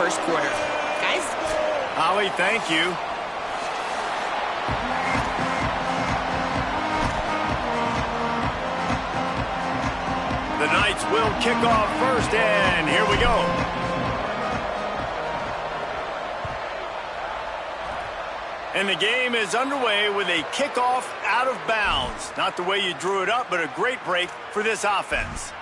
first quarter. Guys? Holly, thank you. The Knights will kick off first, and here we go. And the game is underway with a kickoff out of bounds. Not the way you drew it up, but a great break for this offense.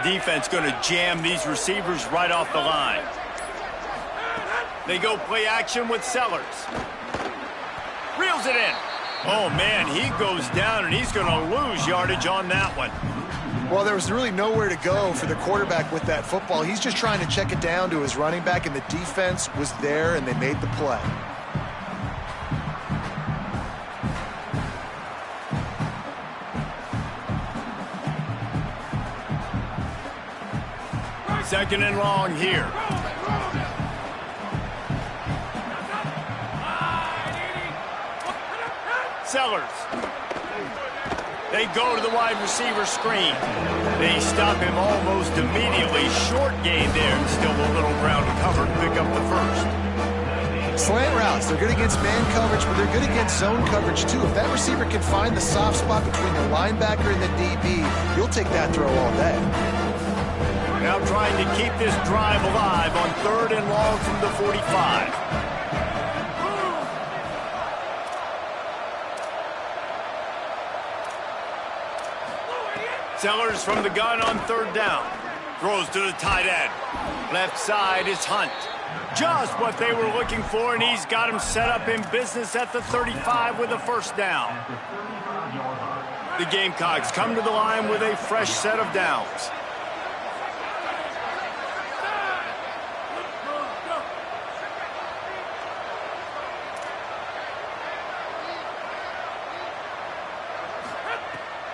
Defense going to jam these receivers right off the line. They go play action with Sellers. Reels it in. Oh, man, he goes down, and he's going to lose yardage on that one. Well, there was really nowhere to go for the quarterback with that football. He's just trying to check it down to his running back, and the defense was there, and they made the play. Second and long here. Sellers. They go to the wide receiver screen. They stop him almost immediately. Short gain there, and still a little ground to cover to pick up the first. Slant routes, they're good against man coverage, but they're good against zone coverage too. If that receiver can find the soft spot between the linebacker and the DB, you'll take that throw all day. Now trying to keep this drive alive on third and long from the 45. Sellers from the gun on third down. Throws to the tight end. Left side is Hunt. Just what they were looking for, and he's got him set up in business at the 35 with a first down. The Gamecocks come to the line with a fresh set of downs.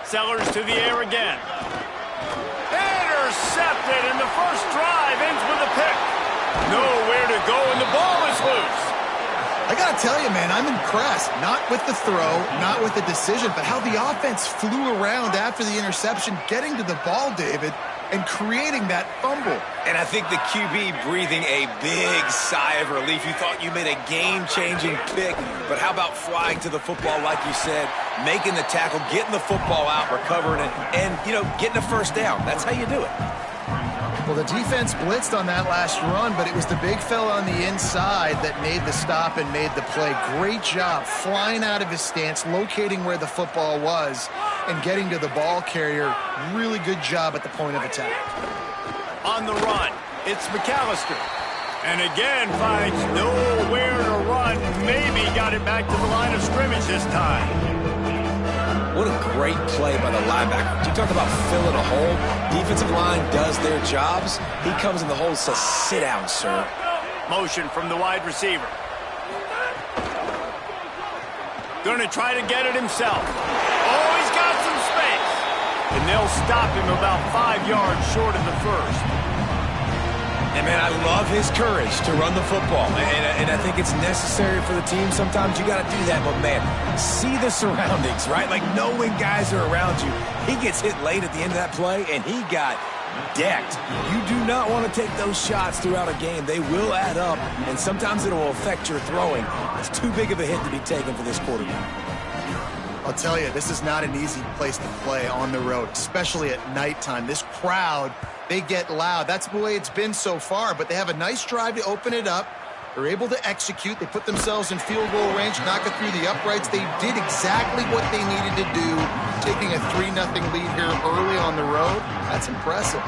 Sellers to the air again. Intercepted, and the first drive ends with a pick. Nowhere to go, and the ball is loose. I got to tell you, man, I'm impressed. Not with the throw, not with the decision, but how the offense flew around after the interception, getting to the ball, David, and creating that fumble. And I think the QB breathing a big sigh of relief. You thought you made a game-changing pick, but how about flying to the football, like you said, making the tackle, getting the football out, recovering it, and, you know, getting a first down. That's how you do it. Well, the defense blitzed on that last run, but it was the big fella on the inside that made the stop and made the play. Great job flying out of his stance, locating where the football was, and getting to the ball carrier. Really good job at the point of attack. On the run, it's McAllister. And again finds nowhere to run. Maybe got it back to the line of scrimmage this time. What a great play by the linebacker. You talk about filling a hole. Defensive line does their jobs. He comes in the hole and says, sit down, sir. Motion from the wide receiver. Going to try to get it himself. Oh, he's got some space. And they'll stop him about 5 yards short of the first. And, man, I love his courage to run the football. And I think it's necessary for the team. Sometimes you got to do that. But, man, see the surroundings, right? Like, knowing guys are around you. He gets hit late at the end of that play, and he got decked. You do not want to take those shots throughout a game. They will add up, and sometimes it will affect your throwing. It's too big of a hit to be taken for this quarterback. I'll tell you, this is not an easy place to play on the road, especially at nighttime. This crowd, they get loud. That's the way it's been so far, but they have a nice drive to open it up. They're able to execute. They put themselves in field goal range, knock it through the uprights. They did exactly what they needed to do, taking a 3-0 lead here early on the road. That's impressive.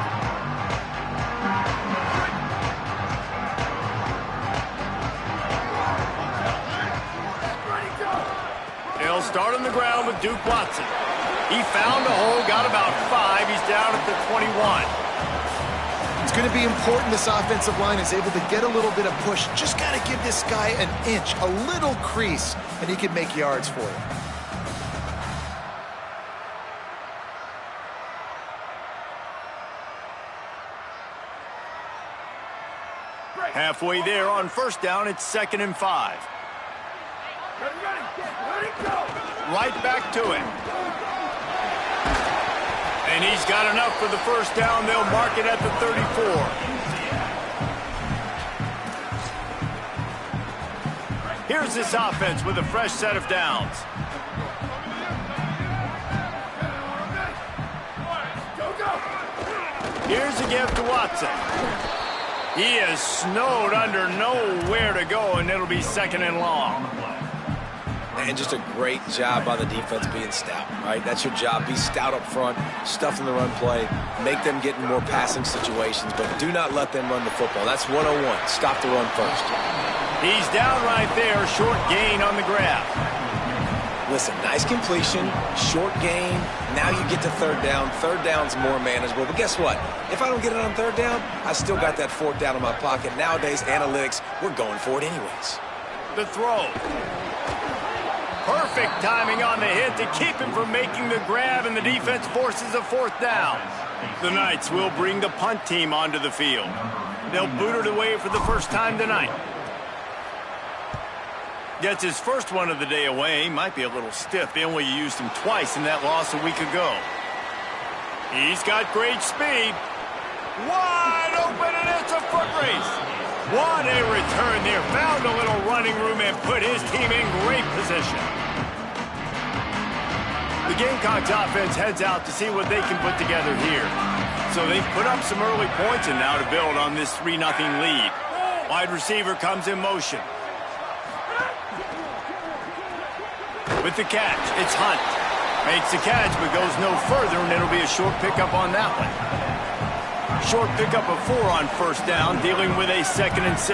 They'll start on the ground with Duke Watson. He found a hole, got about 5. He's down at the 21. It's going to be important this offensive line is able to get a little bit of push. Just got to give this guy an inch, a little crease, and he can make yards for you. Halfway there on first down, it's 2nd and 5. Right back to it. And he's got enough for the first down. They'll mark it at the 34. Here's this offense with a fresh set of downs. Here's a give to Watson. He is snowed under, nowhere to go, and it'll be 2nd and long. And just a great job by the defense being stout, right? That's your job. Be stout up front, stuff in the run play, make them get in more passing situations, but do not let them run the football. That's 101. Stop the run first. He's down right there, short gain on the grab. Listen, nice completion, short gain. Now you get to 3rd down. 3rd down's more manageable. But guess what? If I don't get it on 3rd down, I still got that 4th down in my pocket. Nowadays, analytics, we're going for it anyways. The throw. Perfect timing on the hit to keep him from making the grab, and the defense forces a 4th down. The Knights will bring the punt team onto the field. They'll boot it away for the first time tonight. Gets his first one of the day away. Might be a little stiff. They only used him twice in that loss a week ago. He's got great speed. Wide open, and it's a foot race. What a return there. Found a little running room and put his team in great position. The Gamecocks offense heads out to see what they can put together here. So they've put up some early points and now to build on this 3-0 lead. Wide receiver comes in motion. With the catch, it's Hunt. Makes the catch, but goes no further, and it'll be a short pickup on that one. Short pickup of 4 on first down, dealing with a 2nd and 6.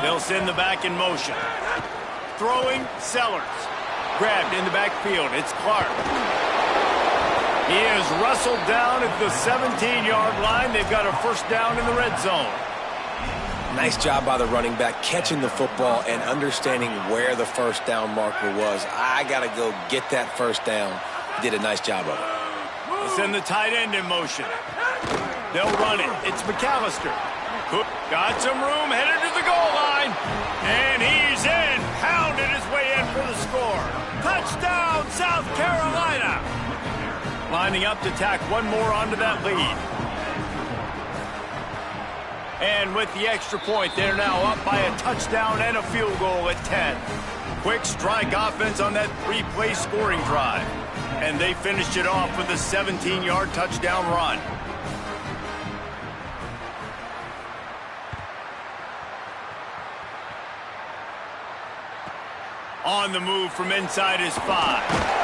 They'll send the back in motion. Throwing, Sellers. Grabbed in the backfield, it's Clark. He is wrestled down at the 17-yard line. They've got a first down in the red zone. Nice job by the running back catching the football and understanding where the first down marker was. I got to go get that first down. He did a nice job of it. They'll send the tight end in motion. They'll run it. It's McAllister. Cook got some room, headed to the goal line. And he's in. Pounded his way in for the score. Touchdown, South Carolina. Lining up to tack one more onto that lead. And with the extra point, they're now up by a touchdown and a field goal at 10. Quick strike offense on that 3-play scoring drive. And they finished it off with a 17-yard touchdown run. On the move from inside his 5.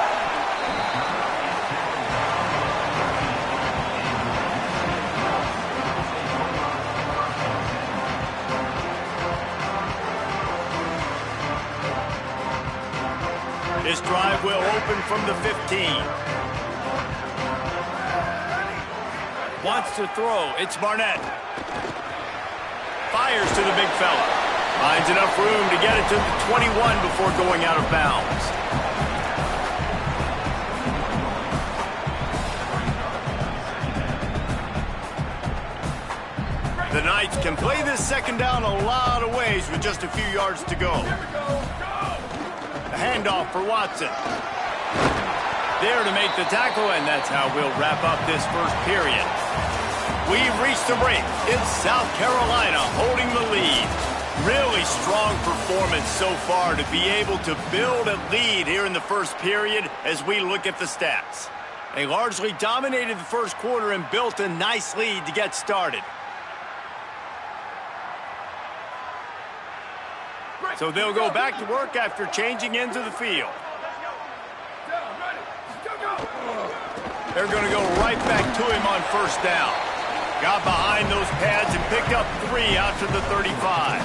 This drive will open from the 15. Wants to throw. It's Barnett. Fires to the big fella. Finds enough room to get it to the 21 before going out of bounds. The Knights can play this second down a lot of ways with just a few yards to go. Handoff for Watson. There to make the tackle, and that's how we'll wrap up this first period. We've reached the break. It's South Carolina holding the lead. Really strong performance so far to be able to build a lead here in the first period as we look at the stats. They largely dominated the first quarter and built a nice lead to get started. So they'll go back to work after changing into the field. They're going to go right back to him on first down. Got behind those pads and picked up 3 out to the 35.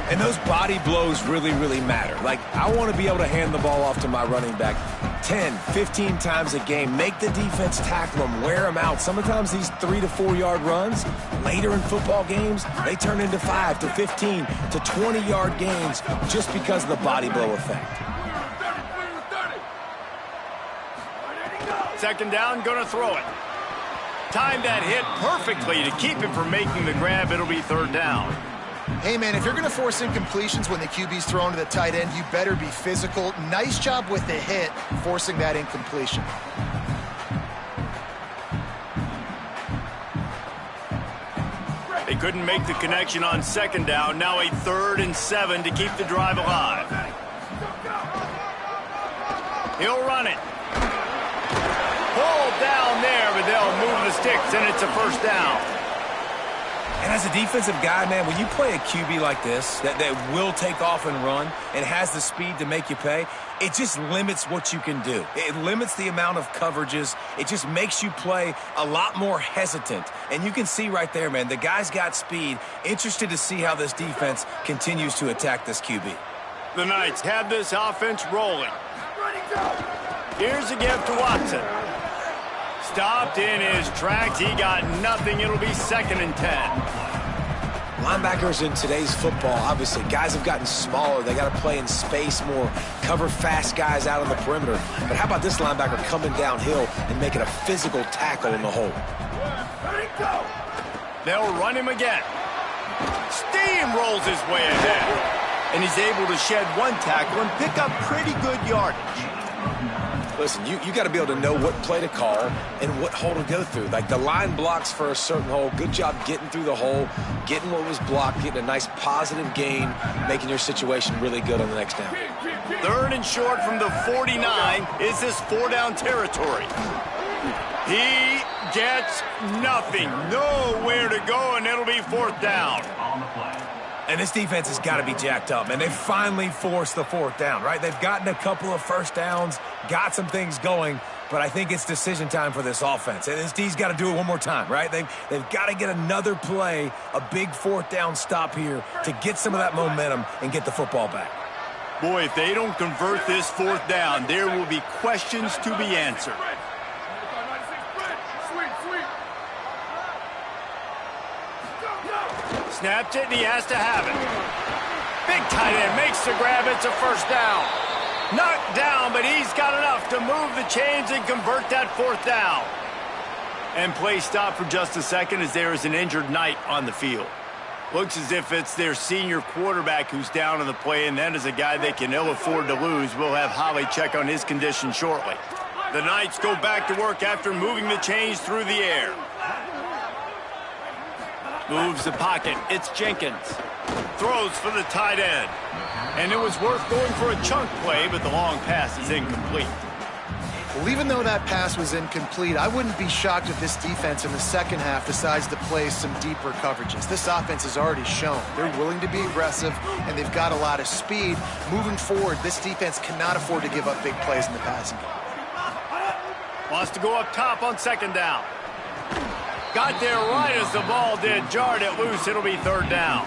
And those body blows really, really matter. Like, I want to be able to hand the ball off to my running back 10, 15 times a game. Make the defense tackle them, wear them out. Sometimes these 3 to 4 yard runs, later in football games, they turn into 5 to 15 to 20 yard gains just because of the body blow effect. Second down, going to throw it. timed that hit perfectly to keep him from making the grab. It'll be third down. Hey, man, if you're going to force incompletions when the QB's thrown to the tight end, you better be physical. Nice job with the hit, forcing that incompletion. They couldn't make the connection on second down. Now a 3rd and 7 to keep the drive alive. He'll run it. Pulled down there, but they'll move the sticks, and it's a first down. And as a defensive guy, man, when you play a QB like this that will take off and run and has the speed to make you pay, it just limits what you can do. It limits the amount of coverages. It just makes you play a lot more hesitant. And you can see right there, man, the guy's got speed. Interested to see how this defense continues to attack this QB. The Knights have this offense rolling. Here's a give to Watson. Stopped in his tracks. He got nothing. It'll be 2nd and 10. Linebackers in today's football, obviously, guys have gotten smaller. They got to play in space more, cover fast guys out on the perimeter. But how about this linebacker coming downhill and making a physical tackle in the hole? They'll run him again. Steamrolls his way ahead. And he's able to shed one tackle and pick up pretty good yardage. Listen, you got to be able to know what play to call and what hole to go through. Like the line blocks for a certain hole. Good job getting through the hole, getting what was blocked, getting a nice positive gain, making your situation really good on the next down. 3rd and short from the 49 is this 4-down territory. He gets nothing. Nowhere to go, and it'll be 4th down. And this defense has got to be jacked up, and they finally forced the 4th down, right? They've gotten a couple of first downs, got some things going, but I think it's decision time for this offense. And this D's got to do it one more time, right? They've got to get another play, a big 4th down stop here to get some of that momentum and get the football back. Boy, if they don't convert this 4th down, there will be questions to be answered. Snapped it, and he has to have it. Big tight end makes the grab. It's a first down. Knocked down, but he's got enough to move the chains and convert that 4th down. And play stop for just a second as there is an injured Knight on the field. Looks as if it's their senior quarterback who's down on the play, and that is a guy they can ill afford to lose. We'll have Holly check on his condition shortly. The Knights go back to work after moving the chains through the air. Moves the pocket. It's Jenkins. Throws for the tight end. And it was worth going for a chunk play, but the long pass is incomplete. Well, even though that pass was incomplete, I wouldn't be shocked if this defense in the second half decides to play some deeper coverages. This offense has already shown they're willing to be aggressive, and they've got a lot of speed. Moving forward, this defense cannot afford to give up big plays in the passing game. Wants to go up top on 2nd down. Got there right as the ball did. Jarred it loose. It'll be 3rd down.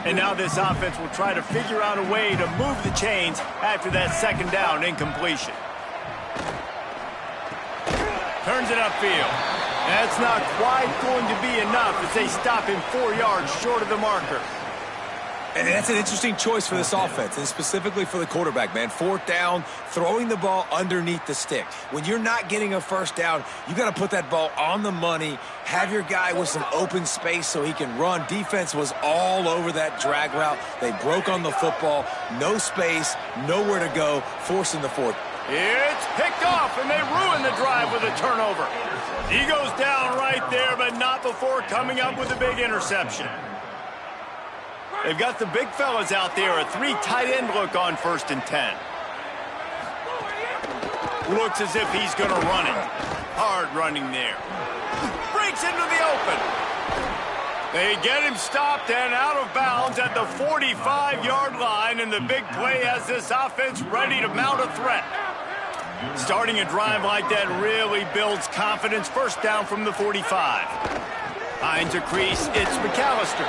And now this offense will try to figure out a way to move the chains after that 2nd down incompletion. Turns it upfield. That's not quite going to be enough as they stop him 4 yards short of the marker. And that's an interesting choice for this offense, and specifically for the quarterback, man. 4th down, throwing the ball underneath the stick. When you're not getting a first down, you got to put that ball on the money, have your guy with some open space so he can run. Defense was all over that drag route. They broke on the football, no space, nowhere to go, forcing the 4th. It's picked off, and they ruin the drive with a turnover. He goes down right there, but not before coming up with a big interception. They've got the big fellas out there, a 3 tight end look on 1st and 10. Looks as if he's going to run it. Hard running there. Breaks into the open. They get him stopped and out of bounds at the 45-yard line, and the big play has this offense ready to mount a threat. Starting a drive like that really builds confidence. First down from the 45. Finds a crease. It's McAllister.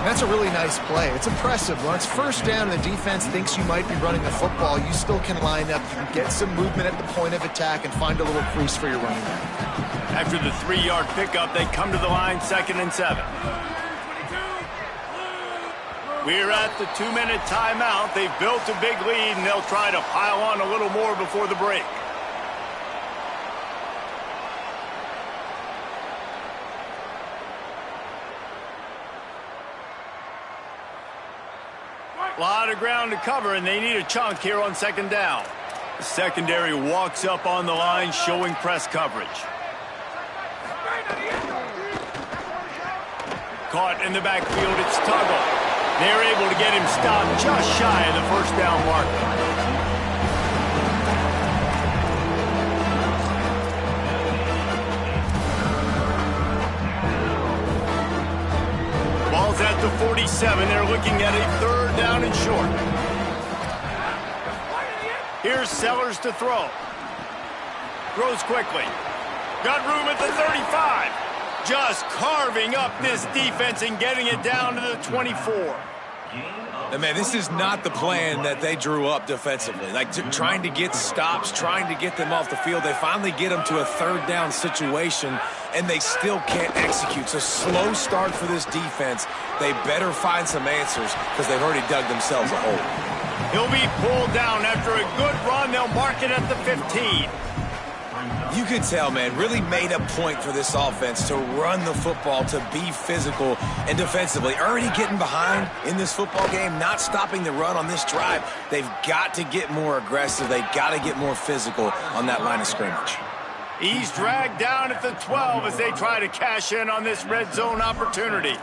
That's a really nice play. It's impressive. When it's first down and the defense thinks you might be running the football, you still can line up. You can get some movement at the point of attack and find a little crease for your running back. After the 3-yard pickup, they come to the line 2nd and 7. We're at the 2-minute timeout. They've built a big lead, and they'll try to pile on a little more before the break. A lot of ground to cover, and they need a chunk here on second down. The secondary walks up on the line, showing press coverage. Caught in the backfield, it's Tuggle. They're able to get him stopped just shy of the first down mark. Ball's at the 47. They're looking at a third down and short. Here's Sellers to throw. Throws quickly. Got room at the 35. Just carving up this defense and getting it down to the 24. And man, this is not the plan that they drew up defensively. Like trying to get stops, trying to get them off the field. They finally get them to a third down situation, and they still can't execute. So slow start for this defense. They better find some answers because they've already dug themselves a hole. He'll be pulled down after a good run. They'll mark it at the 15. You could tell, man, really made a point for this offense to run the football, to be physical and defensively. Already getting behind in this football game, not stopping the run on this drive. They've got to get more aggressive. They've got to get more physical on that line of scrimmage. He's dragged down at the 12 as they try to cash in on this red zone opportunity.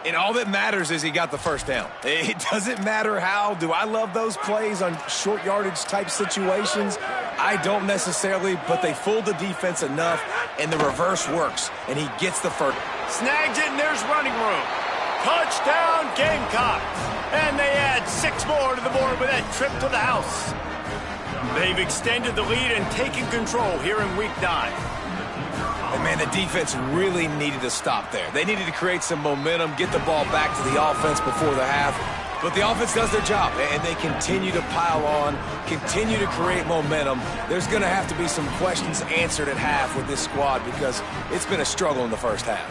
And all that matters is he got the first down. It doesn't matter how. Do I love those plays on short yardage type situations? I don't necessarily, but they fooled the defense enough, and the reverse works, and he gets the first. Snags it, and there's running room. Touchdown, Gamecocks. And they add 6 more to the board with that trip to the house. They've extended the lead and taken control here in Week 9. And, man, the defense really needed to stop there. They needed to create some momentum, get the ball back to the offense before the half. But the offense does their job, and they continue to pile on, continue to create momentum. There's going to have to be some questions answered at half with this squad because it's been a struggle in the first half.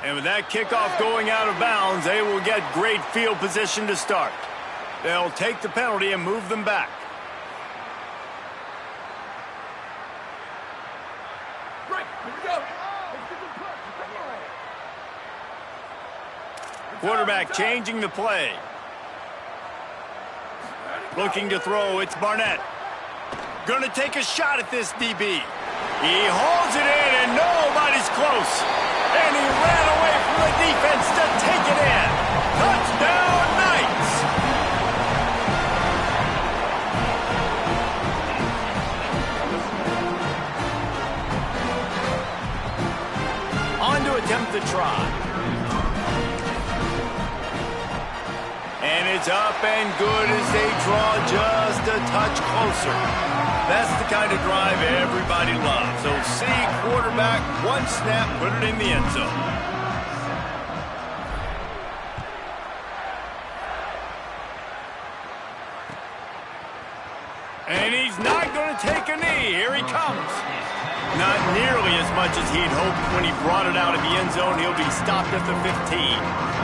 And with that kickoff going out of bounds, they will get great field position to start. They'll take the penalty and move them back. Quarterback changing the play. Looking to throw, it's Barnett. Gonna take a shot at this DB. He holds it in and nobody's close. And he ran away from the defense to take it in. Touchdown, Knights! On to attempt the try. And it's up and good as they draw just a touch closer. That's the kind of drive everybody loves. So see quarterback, one snap, put it in the end zone. And he's not going to take a knee. Here he comes. Not nearly as much as he'd hoped when he brought it out of the end zone. He'll be stopped at the 15.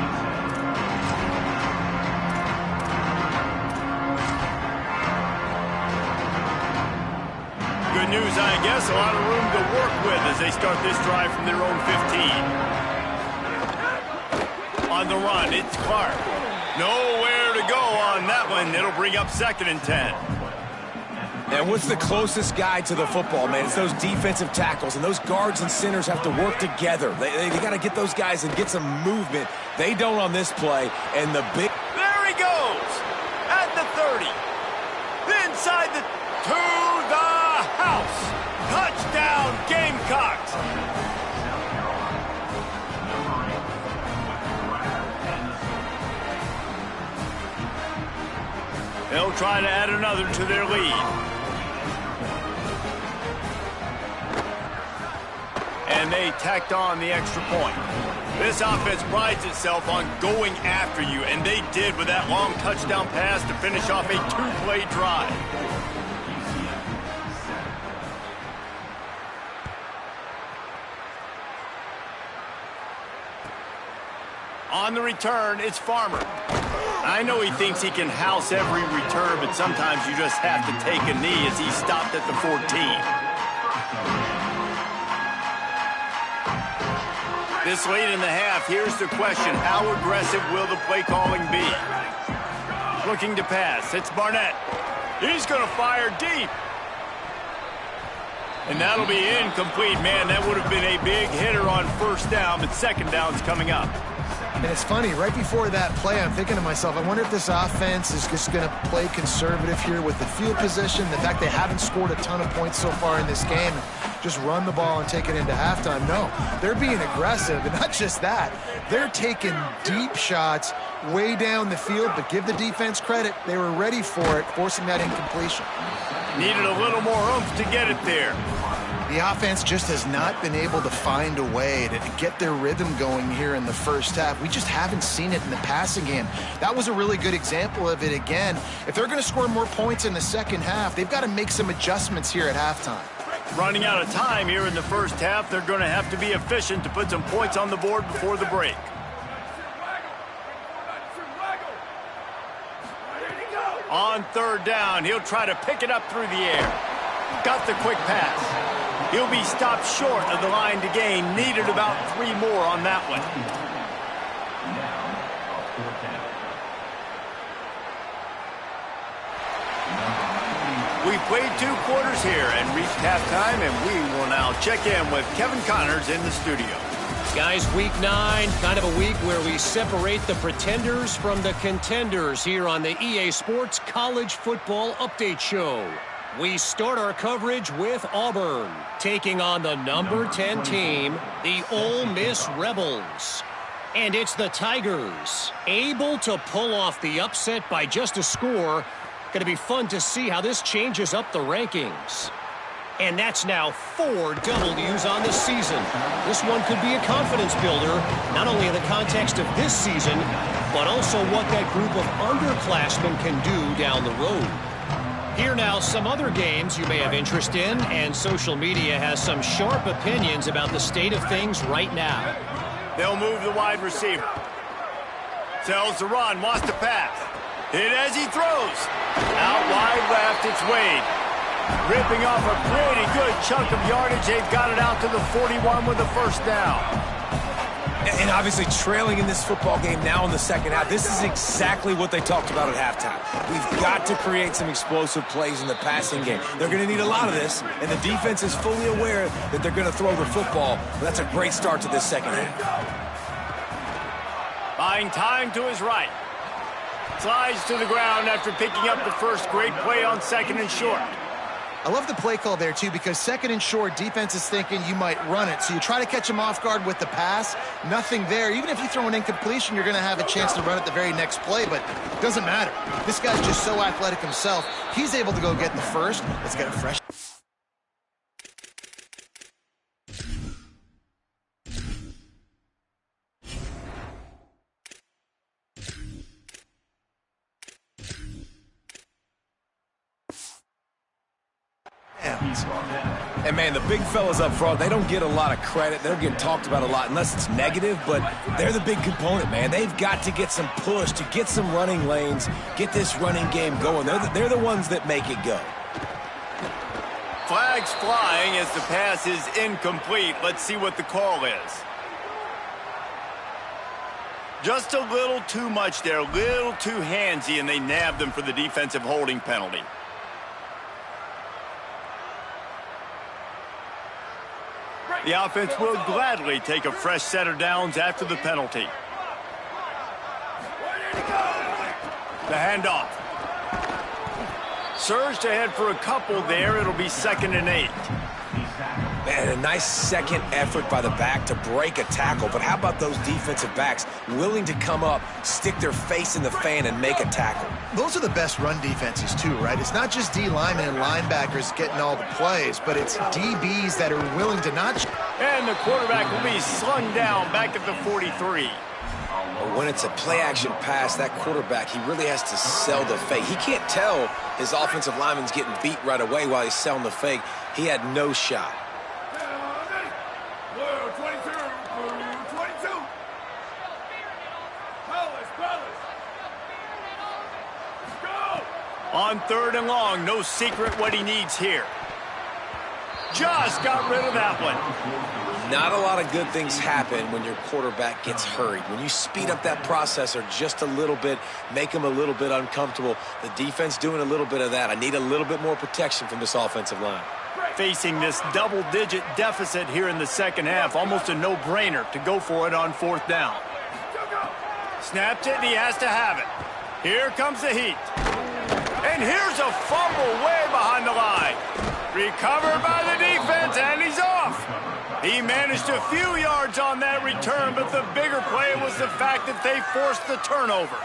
Good news, I guess. A lot of room to work with as they start this drive from their own 15. On the run, it's Clark. Nowhere to go on that one. It'll bring up 2nd and 10. And what's the closest guy to the football, man? It's those defensive tackles, and those guards and centers have to work together. They got to get those guys and get some movement. They don't on this play, and the big... There he goes! At the 30. Inside the... to the house. Touchdown, Gamecocks. They'll try to add another to their lead. And they tacked on the extra point. This offense prides itself on going after you, and they did with that long touchdown pass to finish off a 2-play drive. On the return, it's Farmer. I know he thinks he can house every return, but sometimes you just have to take a knee as he stopped at the 14. This late in the half, here's the question. How aggressive will the play calling be? Looking to pass. It's Barnett. He's going to fire deep. And that'll be incomplete. Man, that would have been a big hitter on first down, but second down's coming up. And it's funny, right before that play, I'm thinking to myself, I wonder if this offense is just going to play conservative here with the field position, the fact they haven't scored a ton of points so far in this game, just run the ball and take it into halftime. No, they're being aggressive, and not just that. They're taking deep shots way down the field, but give the defense credit. They were ready for it, forcing that incompletion. Needed a little more oomph to get it there. The offense just has not been able to find a way to get their rhythm going here in the first half. We just haven't seen it in the passing game. That was a really good example of it again. If they're going to score more points in the second half, they've got to make some adjustments here at halftime. Running out of time here in the first half, they're going to have to be efficient to put some points on the board before the break. On third down, he'll try to pick it up through the air. Got the quick pass. He'll be stopped short of the line to gain. Needed about 3 more on that one. We played 2 quarters here and reached halftime, and we will now check in with Kevin Connors in the studio. Guys, week 9, kind of a week where we separate the pretenders from the contenders here on the EA Sports College Football Update Show. We start our coverage with Auburn, taking on the number 10 team, the Ole Miss Rebels. And it's the Tigers, able to pull off the upset by just a score. Going to be fun to see how this changes up the rankings. And that's now 4 W's on the season. This one could be a confidence builder, not only in the context of this season, but also what that group of underclassmen can do down the road. Here now, some other games you may have interest in, and social media has some sharp opinions about the state of things right now. They'll move the wide receiver. Tells the run, wants to pass. Hit as he throws. Out wide left, it's Wade. Ripping off a pretty good chunk of yardage. They've got it out to the 41 with the first down. And obviously trailing in this football game now in the second half. This is exactly what they talked about at halftime. We've got to create some explosive plays in the passing game. They're going to need a lot of this, and the defense is fully aware that they're going to throw the football. But that's a great start to this second half. Buying time to his right. Slides to the ground after picking up the first. Great play on second and short. I love the play call there, too, because second and short, defense is thinking you might run it. So you try to catch him off guard with the pass. Nothing there. Even if you throw an incompletion, you're going to have a chance to run it the very next play, but it doesn't matter. This guy's just so athletic himself. He's able to go get the first. Let's get a fresh... And, man, the big fellas up front, they don't get a lot of credit. They don't get talked about a lot unless it's negative, but they're the big component, man. They've got to get some push, to get some running lanes, get this running game going. They're the ones that make it go. Flags flying as the pass is incomplete. Let's see what the call is. Just a little too much there, a little too handsy, and they nabbed them for the defensive holding penalty. The offense will gladly take a fresh set of downs after the penalty. The handoff. Surged ahead for a couple there. It'll be 2nd and 8. Man, a nice second effort by the back to break a tackle. But how about those defensive backs willing to come up, stick their face in the fan, and make a tackle? Those are the best run defenses, too, right? It's not just D linemen and linebackers getting all the plays, but it's DBs that are willing to not... And the quarterback will be slung down back at the 43. When it's a play-action pass, that quarterback, he really has to sell the fake. He can't tell his offensive lineman's getting beat right away while he's selling the fake. He had no shot. On 3rd and long, no secret what he needs here. Just got rid of that one. Not a lot of good things happen when your quarterback gets hurried. When you speed up that processor just a little bit, make him a little bit uncomfortable, the defense doing a little bit of that. I need a little bit more protection from this offensive line. Facing this double-digit deficit here in the second half, almost a no-brainer to go for it on 4th down. Snapped it, and he has to have it. Here comes the heat. And here's a fumble way behind the line. Recovered by the defense, and he's off. He managed a few yards on that return, but the bigger play was the fact that they forced the turnover.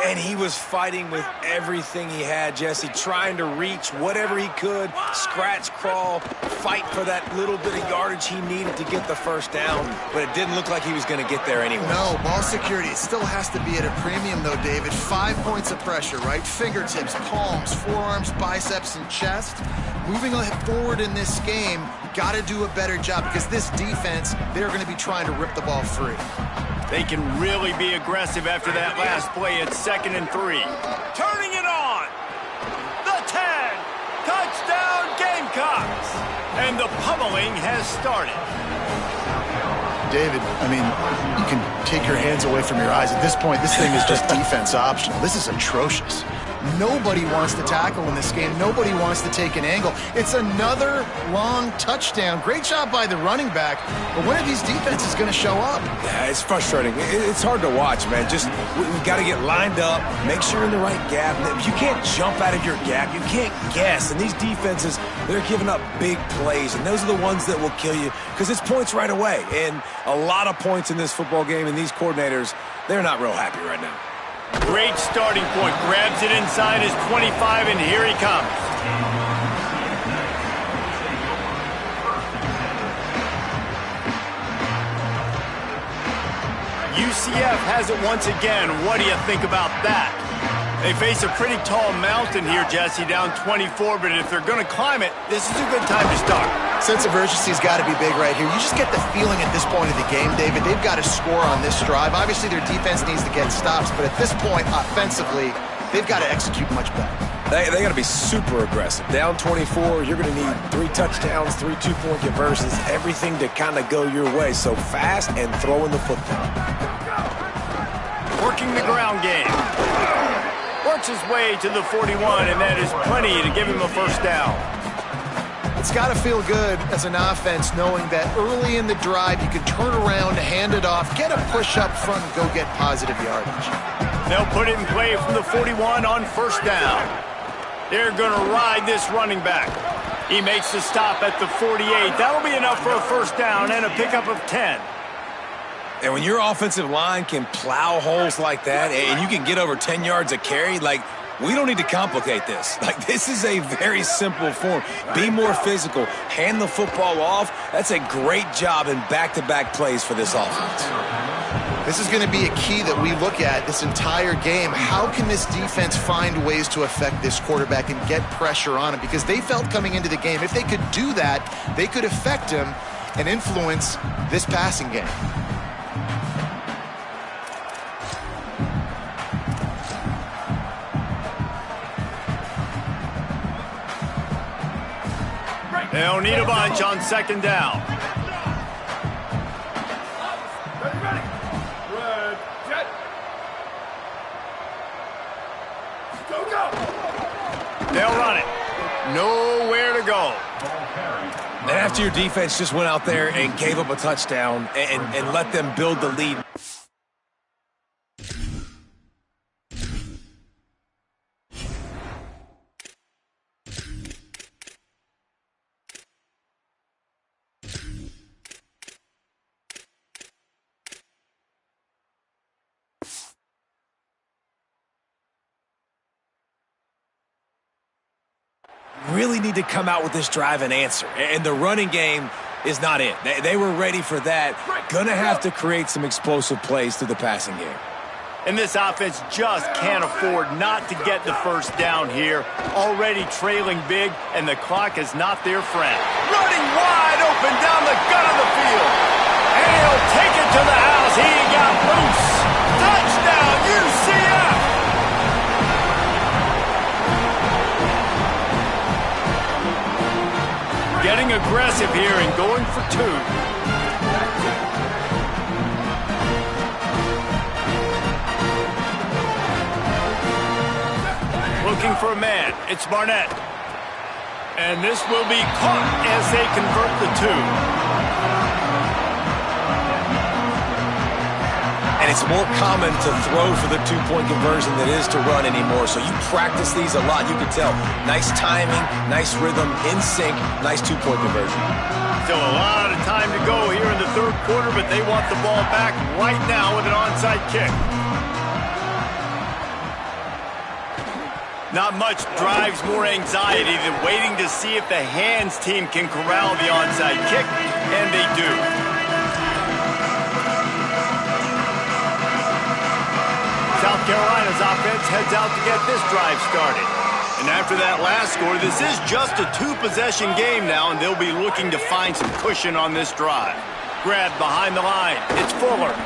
And he was fighting with everything he had, Jesse, trying to reach whatever he could, scratch, crawl, fight for that little bit of yardage he needed to get the first down, but it didn't look like he was going to get there anyway. No, ball security still has to be at a premium, though, David. 5 points of pressure, right? Fingertips, palms, forearms, biceps, and chest. Moving forward in this game, got to do a better job because this defense, they're going to be trying to rip the ball free. They can really be aggressive after that last play at 2nd and 3. Turning it on. The 10. Touchdown Gamecocks. And the pummeling has started. David, I mean, you can take your hands away from your eyes. At this point, this thing is just defense optional. This is atrocious. Nobody wants to tackle in this game. Nobody wants to take an angle. It's another long touchdown. Great job by the running back. But when are these defenses going to show up? Yeah, it's frustrating. It's hard to watch, man. Just, we've got to get lined up, make sure you're in the right gap. You can't jump out of your gap. You can't guess. And these defenses, they're giving up big plays. And those are the ones that will kill you because it's points right away. And a lot of points in this football game. And these coordinators, they're not real happy right now. Great starting point. Grabs it inside his 25, and here he comes. UCF has it once again. What do you think about that? They face a pretty tall mountain here, Jesse, down 24, but if they're going to climb it, this is a good time to start. Sense of urgency's got to be big right here. You just get the feeling at this point of the game, David, they've got to score on this drive. Obviously, their defense needs to get stops, but at this point, offensively, they've got to execute much better. They got to be super aggressive. Down 24, you're going to need 3 touchdowns, 3 two-point conversions, everything to kind of go your way. So fast and throwing the football. Working the ground game. Works his way to the 41, and that is plenty to give him a first down. It's got to feel good as an offense knowing that early in the drive you can turn around, hand it off, get a push up front, and go get positive yardage. They'll put it in play from the 41 on first down. They're going to ride this running back. He makes the stop at the 48. That'll be enough for a first down and a pickup of 10. And when your offensive line can plow holes like that and you can get over 10 yards a carry, like, we don't need to complicate this. Like, this is a very simple form. Be more physical. Hand the football off. That's a great job in back-to-back plays for this offense. This is going to be a key that we look at this entire game. How can this defense find ways to affect this quarterback and get pressure on him? Because they felt coming into the game, if they could do that, they could affect him and influence this passing game. They'll need a bunch on second down. They'll run it. Nowhere to go. And after your defense just went out there and gave up a touchdown and let them build the lead. Really need to come out with this drive and answer. And the running game is not it. They were ready for that. Gonna have to create some explosive plays through the passing game. And this offense just can't afford not to get the first down here. Already trailing big, and the clock is not their friend. Running wide open down the gut of the field. And he'll take it to the house. He got loose. Touchdown, UCF! Getting aggressive here and going for two. Looking for a man. It's Barnett. And this will be caught as they convert the two. And it's more common to throw for the two-point conversion than it is to run anymore. So you practice these a lot. You can tell. Nice timing, nice rhythm, in sync, nice two-point conversion. Still a lot of time to go here in the third quarter, but they want the ball back right now with an onside kick. Not much drives more anxiety than waiting to see if the hands team can corral the onside kick, and they do. South Carolina's offense heads out to get this drive started. And after that last score, this is just a two-possession game now, and they'll be looking to find some cushion on this drive. Grabbed behind the line. It's Fuller.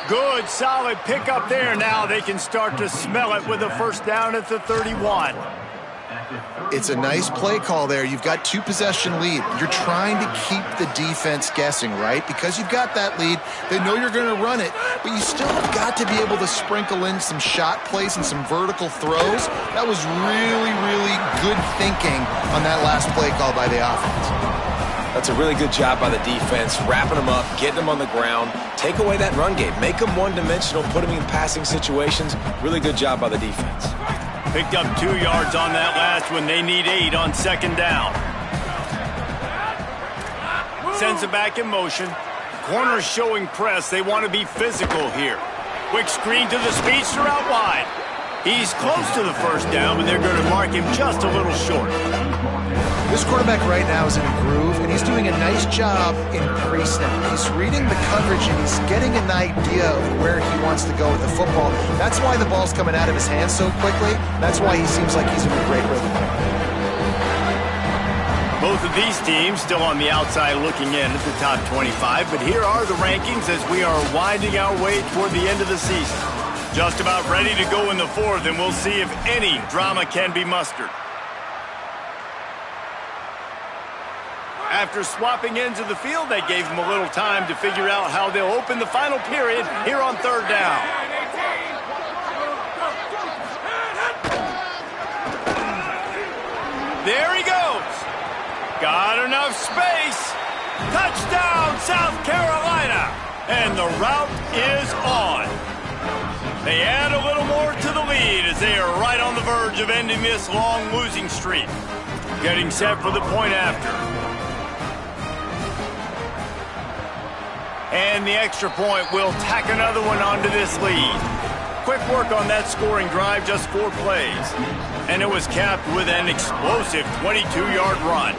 Good, solid pickup there. Now they can start to smell it with a first down at the 31. It's a nice play call there. You've got two-possession lead. You're trying to keep the defense guessing, right? Because you've got that lead, they know you're going to run it, but you still have got to be able to sprinkle in some shot plays and some vertical throws. That was really, really good thinking on that last play call by the offense. That's a really good job by the defense, wrapping them up, getting them on the ground, take away that run game, make them one-dimensional, put them in passing situations. Really good job by the defense. Picked up 2 yards on that last one. They need 8 on second down. Sends it back in motion. Corners showing press. They want to be physical here. Quick screen to the speedster out wide. He's close to the first down, but they're going to mark him just a little short. This quarterback right now is in a groove, and he's doing a nice job in pre-snap. He's reading the coverage, and he's getting an idea of where he wants to go with the football. That's why the ball's coming out of his hands so quickly. That's why he seems like he's in a great rhythm. Both of these teams still on the outside looking in at the top 25, but here are the rankings as we are winding our way toward the end of the season. Just about ready to go in the fourth, and we'll see if any drama can be mustered. After swapping ends of the field, that gave them a little time to figure out how they'll open the final period here on third down. There he goes. Got enough space. Touchdown, South Carolina. And the route is on. They add a little more to the lead as they are right on the verge of ending this long losing streak. Getting set for the point after. And the extra point will tack another one onto this lead. Quick work on that scoring drive, just 4 plays. And it was capped with an explosive 22-yard run.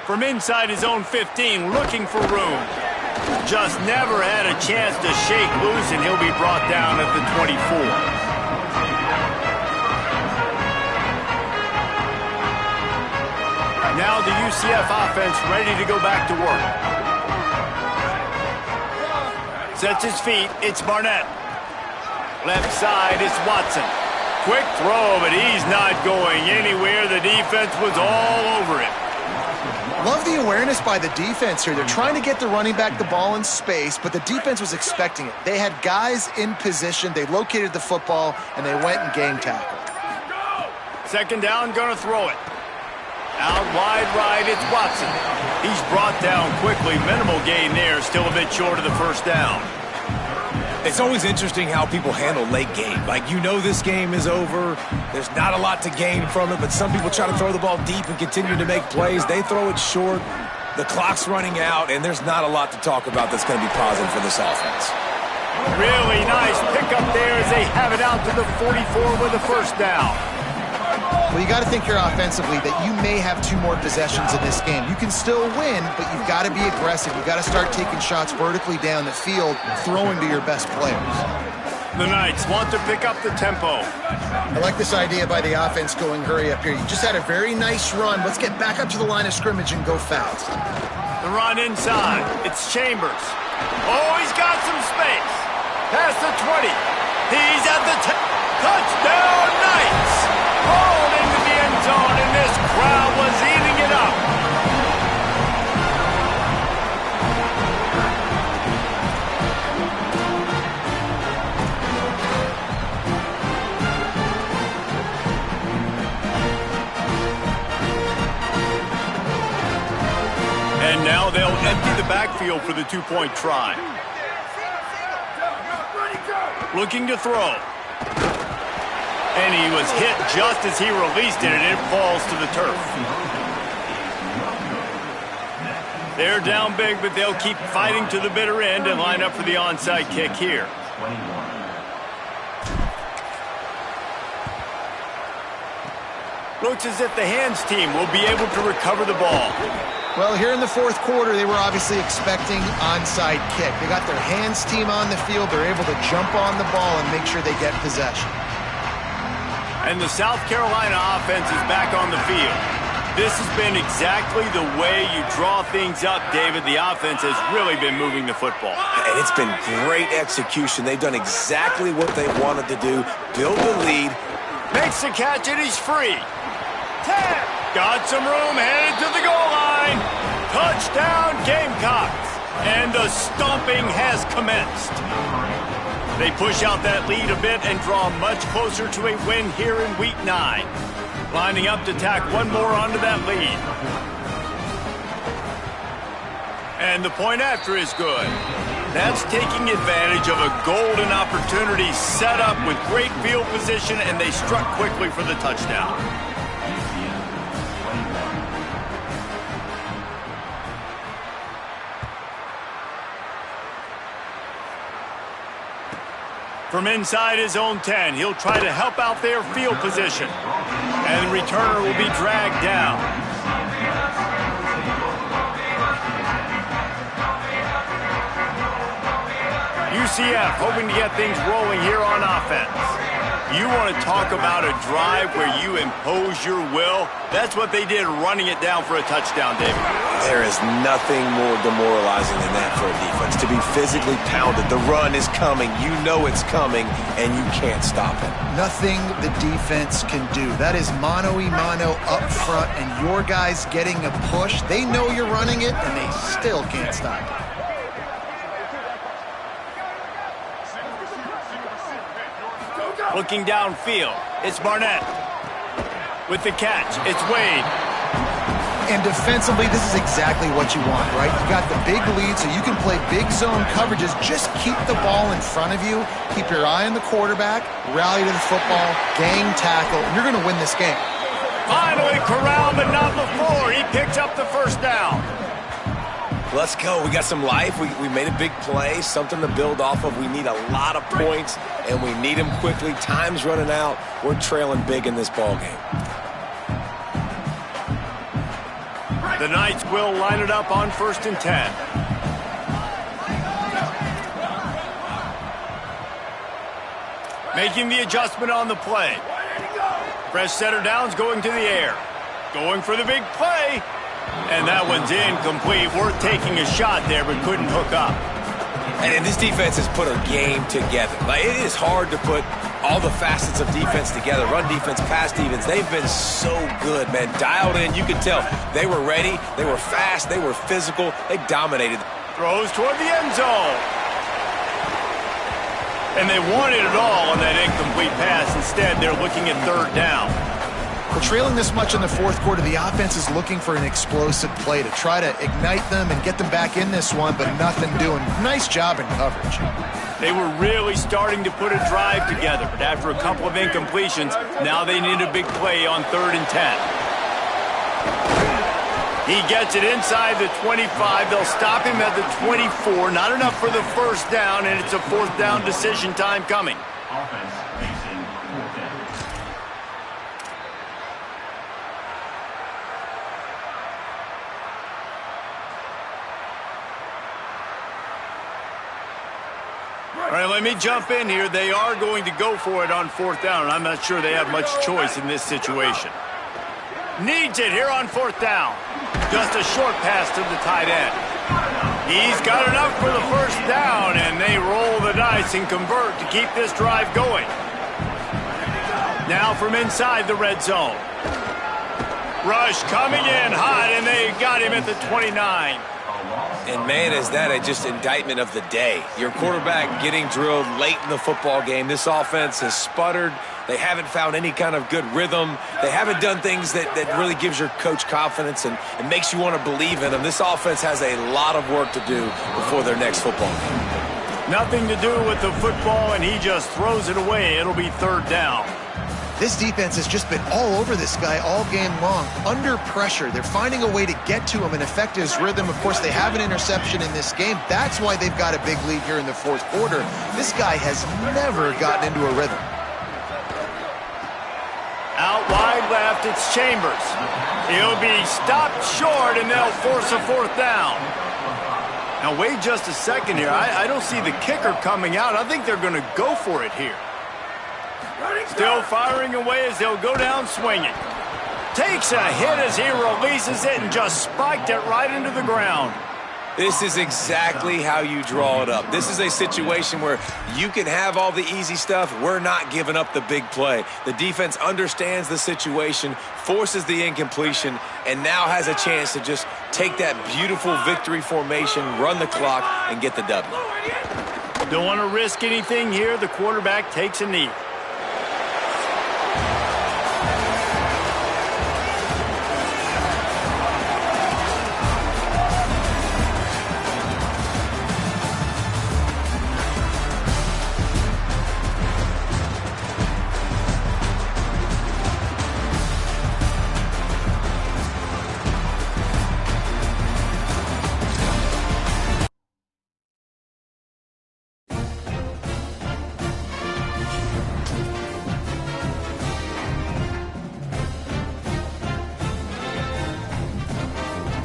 From inside his own 15, looking for room. Just never had a chance to shake loose, and he'll be brought down at the 24. Now the UCF offense ready to go back to work. Sets his feet. It's Barnett. Left side, it's Watson. Quick throw, but he's not going anywhere. The defense was all over him. Love the awareness by the defense here. They're trying to get the running back the ball in space, but the defense was expecting it. They had guys in position. They located the football, and they went and game tackled. Second down, going to throw it. Out wide right, it's Watson. He's brought down quickly. Minimal gain there, still a bit short of the first down. It's always interesting how people handle late game. Like, you know this game is over. There's not a lot to gain from it, but some people try to throw the ball deep and continue to make plays. They throw it short. The clock's running out, and there's not a lot to talk about that's going to be positive for this offense. Really nice pickup there as they have it out to the 44 with a first down. Well, you got to think here offensively that you may have 2 more possessions in this game. You can still win, but you've got to be aggressive. You've got to start taking shots vertically down the field, throwing to your best players. The Knights want to pick up the tempo. I like this idea by the offense going hurry up here. You just had a very nice run. Let's get back up to the line of scrimmage and go fast. The run inside. It's Chambers. Oh, he's got some space. Past the 20. He's at the 10. Touchdown, Knights! Rolled into the end zone, and this crowd was eating it up. And now they'll empty the backfield for the two-point try. Looking to throw. And he was hit just as he released it, and it falls to the turf. They're down big, but they'll keep fighting to the bitter end and line up for the onside kick here. Looks as if the hands team will be able to recover the ball. Well, here in the fourth quarter, they were obviously expecting onside kick. They got their hands team on the field. They're able to jump on the ball and make sure they get possession. And the South Carolina offense is back on the field. This has been exactly the way you draw things up, David. The offense has really been moving the football. And it's been great execution. They've done exactly what they wanted to do, build the lead. Makes the catch, and he's free. 10. Got some room, headed to the goal line. Touchdown, Gamecocks. And the stomping has commenced. They push out that lead a bit and draw much closer to a win here in Week 9. Lining up to tack one more onto that lead. And the point after is good. That's taking advantage of a golden opportunity set up with great field position, and they struck quickly for the touchdown. From inside his own 10, he'll try to help out their field position. And the returner will be dragged down. UCF hoping to get things rolling here on offense. You want to talk about a drive where you impose your will? That's what they did, running it down for a touchdown, David. There is nothing more demoralizing than that for a defense, to be physically pounded. The run is coming. You know it's coming, and you can't stop it. Nothing the defense can do. That is mano-a-mano up front, and your guys getting a push. They know you're running it, and they still can't stop it. Looking downfield, it's Barnett. With the catch, it's Wade. And defensively, this is exactly what you want, right? You got the big lead, so you can play big zone coverages. Just keep the ball in front of you. Keep your eye on the quarterback. Rally to the football. Gang tackle. And you're going to win this game. Finally corralled, but not before. He picks up the first down. Let's go. We got some life. We made a big play, something to build off of. We need a lot of points, and we need them quickly. Time's running out. We're trailing big in this ball game. The Knights will line it up on 1st and 10. Making the adjustment on the play. Fresh setter downs going to the air. Going for the big play. And that one's incomplete. Worth taking a shot there, but couldn't hook up. And this defense has put a game together. Like, it is hard to put all the facets of defense together. Run defense, pass defense. They've been so good, man. Dialed in. You could tell they were ready. They were fast. They were physical. They dominated. Throws toward the end zone. And they wanted it all on that incomplete pass. Instead, they're looking at 3rd down. We're trailing this much in the fourth quarter. The offense is looking for an explosive play to try to ignite them and get them back in this one, but nothing doing. Nice job in coverage. They were really starting to put a drive together, but after a couple of incompletions, now they need a big play on 3rd and 10. He gets it inside the 25. They'll stop him at the 24. Not enough for the first down, and it's a 4th down decision time coming. Offense facing 4th down. All right, let me jump in here. They are going to go for it on 4th down, and I'm not sure they have much choice in this situation. Needs it here on 4th down. Just a short pass to the tight end. He's got enough for the first down, and they roll the dice and convert to keep this drive going. Now from inside the red zone. Rush coming in hot, and they got him at the 29. And, man, is that just indictment of the day. Your quarterback getting drilled late in the football game. This offense has sputtered. They haven't found any kind of good rhythm. They haven't done things that really gives your coach confidence and makes you want to believe in them. This offense has a lot of work to do before their next football game. Nothing to do with the football, and he just throws it away. It'll be third down. This defense has just been all over this guy all game long. Under pressure, they're finding a way to get to him and affect his rhythm. Of course, they have an interception in this game. That's why they've got a big lead here in the fourth quarter. This guy has never gotten into a rhythm. Out wide left, it's Chambers. He'll be stopped short, and they'll force a fourth down. Now, wait just a second here. I don't see the kicker coming out. I think they're going to go for it here. Still firing away as they'll go down swinging. Takes a hit as he releases it and just spiked it right into the ground. This is exactly how you draw it up. This is a situation where you can have all the easy stuff. We're not giving up the big play. The defense understands the situation, forces the incompletion, and now has a chance to just take that beautiful victory formation, run the clock, and get the W. Don't want to risk anything here. The quarterback takes a knee.